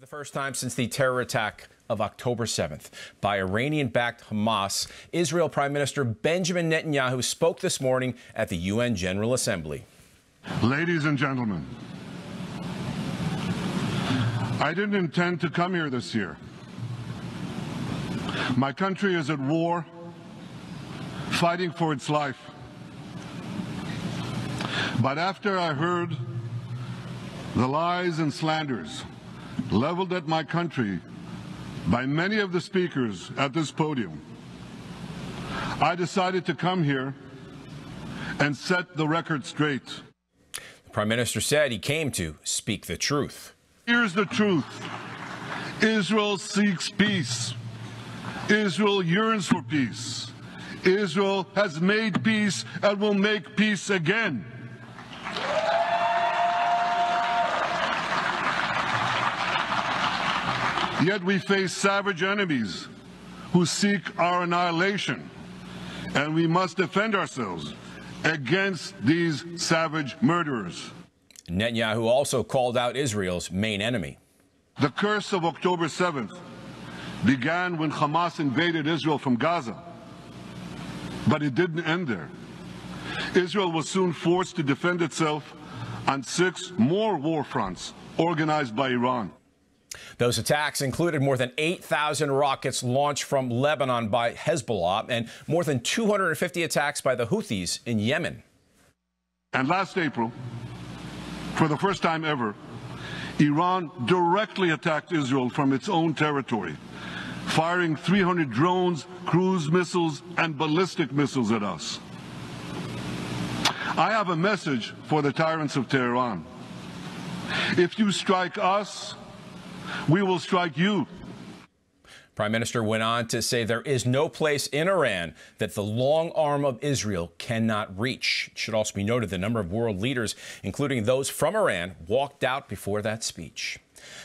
the first time since the terror attack of October 7th by Iranian-backed Hamas, Israel Prime Minister Benjamin Netanyahu spoke this morning at the UN General Assembly. Ladies and gentlemen, I didn't intend to come here this year. My country is at war, fighting for its life. But after I heard the lies and slanders leveled at my country by many of the speakers at this podium, I decided to come here and set the record straight. The Prime Minister said he came to speak the truth. Here's the truth. Israel seeks peace. Israel yearns for peace. Israel has made peace and will make peace again. Yet we face savage enemies who seek our annihilation, and we must defend ourselves against these savage murderers. Netanyahu also called out Israel's main enemy. The curse of October 7th began when Hamas invaded Israel from Gaza, but it didn't end there. Israel was soon forced to defend itself on 6 more war fronts organized by Iran. Those attacks included more than 8,000 rockets launched from Lebanon by Hezbollah and more than 250 attacks by the Houthis in Yemen. And last April, for the first time ever, Iran directly attacked Israel from its own territory, firing 300 drones, cruise missiles, and ballistic missiles at us. I have a message for the tyrants of Tehran. If you strike us, we will strike you. Prime Minister went on to say there is no place in Iran that the long arm of Israel cannot reach. It should also be noted the number of world leaders, including those from Iran, walked out before that speech.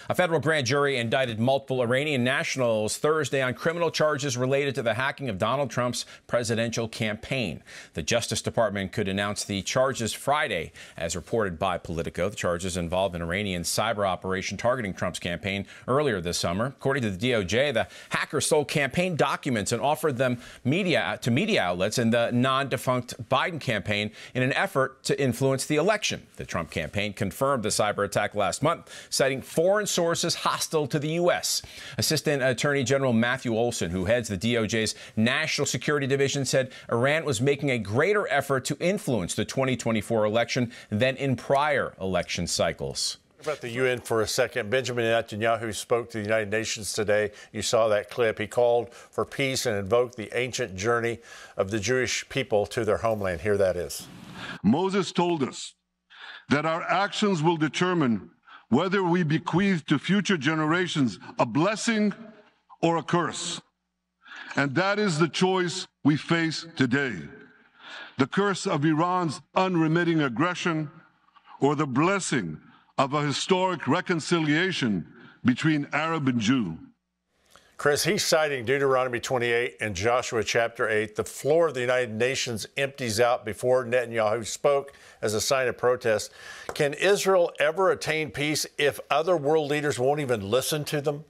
A federal grand jury indicted multiple Iranian nationals Thursday on criminal charges related to the hacking of Donald Trump's presidential campaign. The Justice Department could announce the charges Friday, as reported by Politico. The charges involve an Iranian cyber operation targeting Trump's campaign earlier this summer. According to the DOJ, the hackers stole campaign documents and offered them to media outlets in the non-defunct Biden campaign in an effort to influence the election. The Trump campaign confirmed the cyber attack last month, citing foreign sources hostile to the U.S. Assistant Attorney General Matthew Olson, who heads the DOJ's National Security Division, said Iran was making a greater effort to influence the 2024 election than in prior election cycles. About the UN for a second. Benjamin Netanyahu spoke to the United Nations today. You saw that clip. He called for peace and invoked the ancient journey of the Jewish people to their homeland. Here that is. Moses told us that our actions will determine whether we bequeath to future generations a blessing or a curse. And that is the choice we face today. The curse of Iran's unremitting aggression or the blessing of a historic reconciliation between Arab and Jew. Chris, he's citing Deuteronomy 28 and Joshua chapter 8. The floor of the United Nations empties out before Netanyahu spoke as a sign of protest. Can Israel ever attain peace if other world leaders won't even listen to them?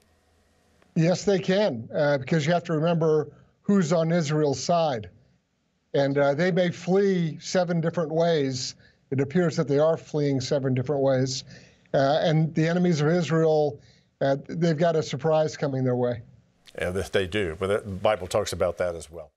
Yes, they can, because you have to remember who's on Israel's side. And they may flee 7 different ways. It appears that they are fleeing 7 different ways. And the enemies of Israel, they've got a surprise coming their way. Yeah, they do. But the Bible talks about that as well.